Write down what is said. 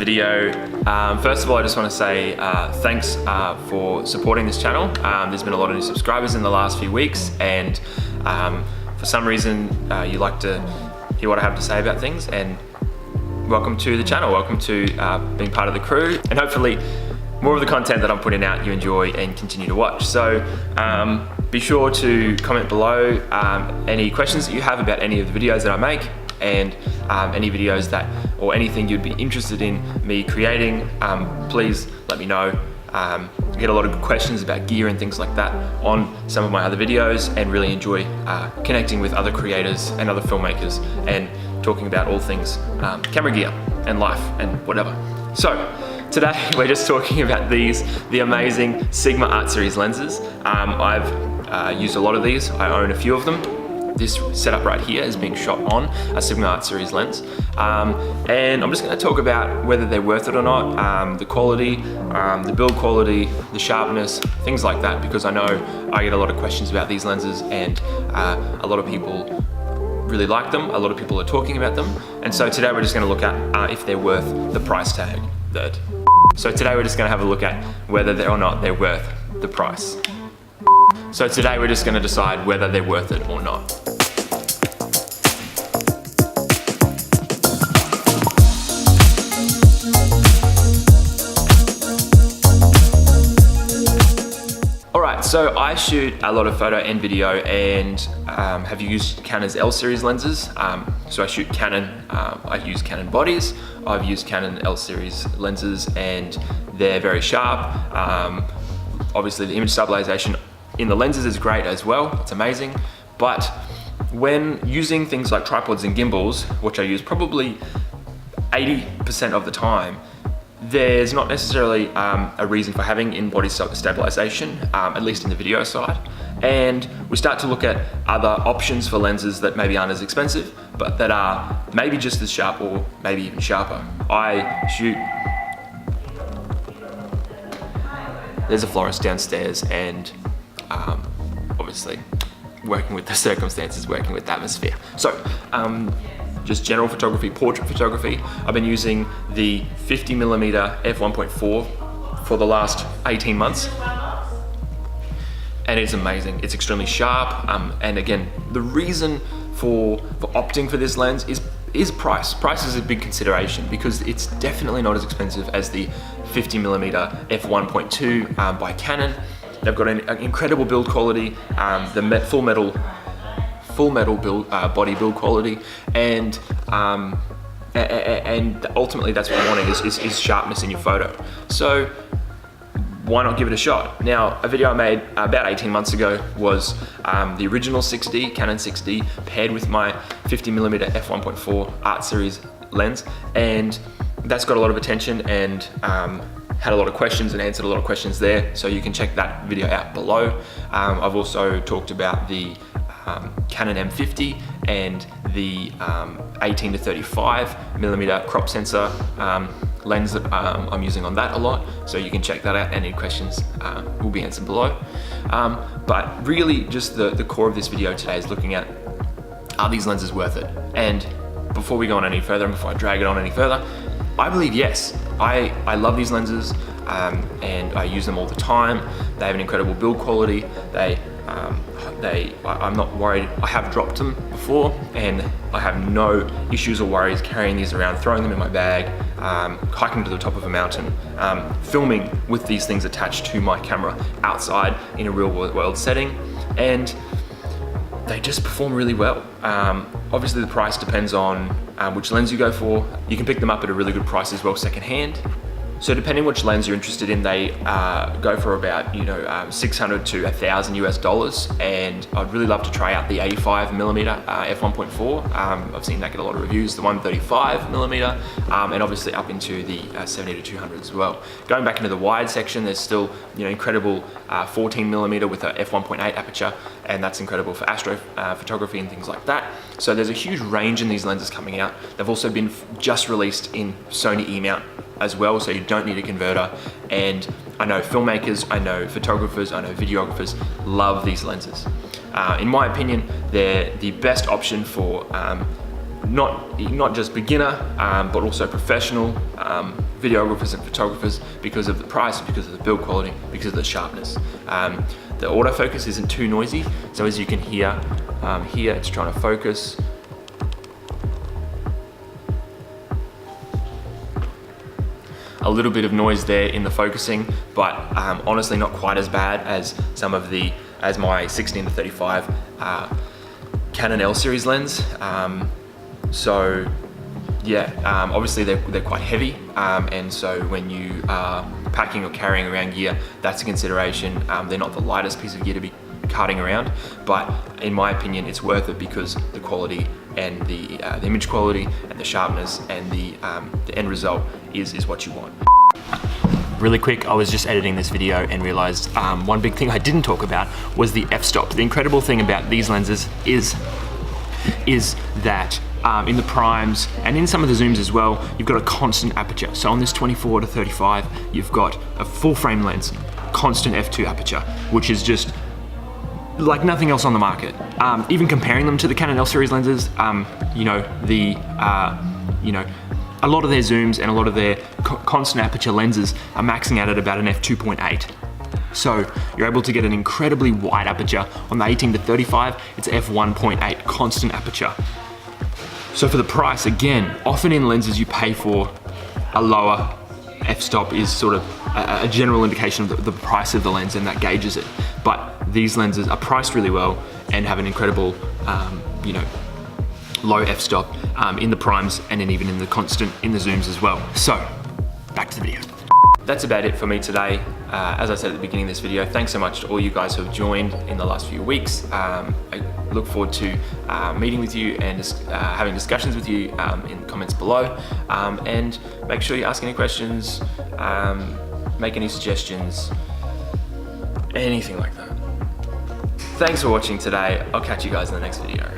video. First of all, I just want to say thanks for supporting this channel. There's been a lot of new subscribers in the last few weeks, and for some reason you like to hear what I have to say about things, and welcome to the channel. Welcome to being part of the crew, and hopefully more of the content that I'm putting out you enjoy and continue to watch. So be sure to comment below any questions that you have about any of the videos that I make, and any videos that or anything you'd be interested in me creating. Please let me know. I get a lot of good questions about gear and things like that on some of my other videos, and really enjoy connecting with other creators and other filmmakers and talking about all things camera gear and life and whatever. So today we're just talking about the amazing Sigma Art Series lenses. I've used a lot of these. I own a few of them. This setup right here is being shot on a Sigma Art Series lens. And I'm just going to talk about whether they're worth it or not, the quality, the build quality, the sharpness, things like that, because I know I get a lot of questions about these lenses, and a lot of people really like them. A lot of people are talking about them. And so today we're just going to look at if they're worth the price tag. So today we're just going to have a look at whether they're or not they're worth the price. So today we're just going to decide whether they're worth it or not. Alright, so I shoot a lot of photo and video, and have used Canon's L series lenses. So I shoot Canon, I use Canon bodies, I've used Canon L series lenses, and they're very sharp. Obviously the image stabilization in the lenses is great as well, it's amazing. But when using things like tripods and gimbals, which I use probably 80% of the time, there's not necessarily a reason for having in-body stabilization, at least in the video side. And we start to look at other options for lenses that maybe aren't as expensive, but that are maybe just as sharp or maybe even sharper. I shoot, there's a florist downstairs, and obviously working with the circumstances, working with the atmosphere. So just general photography, portrait photography. I've been using the 50mm f1.4 for the last 18 months. And it's amazing, it's extremely sharp. And again, the reason for opting for this lens is price. Price is a big consideration because it's definitely not as expensive as the 50mm f1.2 by Canon. They've got an incredible build quality, the full metal build, body build quality, and ultimately that's what I'm wanting is sharpness in your photo. So why not give it a shot? Now, a video I made about 18 months ago was the original 6D, Canon 6D, paired with my 50mm f1.4 Art Series lens, and that's got a lot of attention, and had a lot of questions and answered a lot of questions there, so you can check that video out below. I've also talked about the Canon M50 and the 18 to 35mm crop sensor lens that I'm using on that a lot, so you can check that out. Any questions will be answered below. But really just the core of this video today is looking at, are these lenses worth it? And before we go on any further, and before I drag it on any further, I believe yes. I love these lenses, and I use them all the time. They have an incredible build quality. I'm not worried. I have dropped them before, and I have no issues or worries carrying these around, throwing them in my bag, hiking to the top of a mountain, filming with these things attached to my camera outside in a real world setting, and they just perform really well. Obviously the price depends on which lens you go for. You can pick them up at a really good price as well, secondhand. So depending which lens you're interested in, they go for about, $600 to $1,000 US, and I'd really love to try out the 85mm f1.4. I've seen that get a lot of reviews, the 135mm, and obviously up into the 70 to 200 as well. Going back into the wide section, there's still incredible 14mm with a f1.8 aperture, and that's incredible for astro photography and things like that. So there's a huge range in these lenses coming out. They've also been just released in Sony E-mount as well, so you don't need a converter. And I know filmmakers, I know photographers, I know videographers love these lenses. In my opinion, they're the best option for not just beginner, but also professional videographers and photographers because of the price, because of the build quality, because of the sharpness. The autofocus isn't too noisy, so as you can hear, here it's trying to focus. A little bit of noise there in the focusing, but honestly not quite as bad as my 16-35 Canon L series lens. So yeah, obviously they're quite heavy, and so when you are packing or carrying around gear, that's a consideration. They're not the lightest piece of gear to be carting around, but in my opinion, it's worth it because the quality and the image quality and the sharpness and the end result is what you want. Really quick, I was just editing this video and realized one big thing I didn't talk about was the f-stop. The incredible thing about these lenses is that in the primes and in some of the zooms as well, you've got a constant aperture. So on this 24-35, you've got a full frame lens, constant f2 aperture, which is just like nothing else on the market. Even comparing them to the Canon L series lenses, a lot of their zooms and a lot of their constant aperture lenses are maxing out at about an f2.8. So you're able to get an incredibly wide aperture. On the 18-35, it's f1.8 constant aperture. So for the price, again, often in lenses you pay for a lower f-stop is sort of a general indication of the price of the lens, and that gauges it. But these lenses are priced really well and have an incredible, low f-stop in the primes and even in the constant in the zooms as well. So back to the video. That's about it for me today. As I said at the beginning of this video, thanks so much to all you guys who have joined in the last few weeks. I look forward to meeting with you and having discussions with you in the comments below. And make sure you ask any questions, make any suggestions, anything like that. Thanks for watching today. I'll catch you guys in the next video.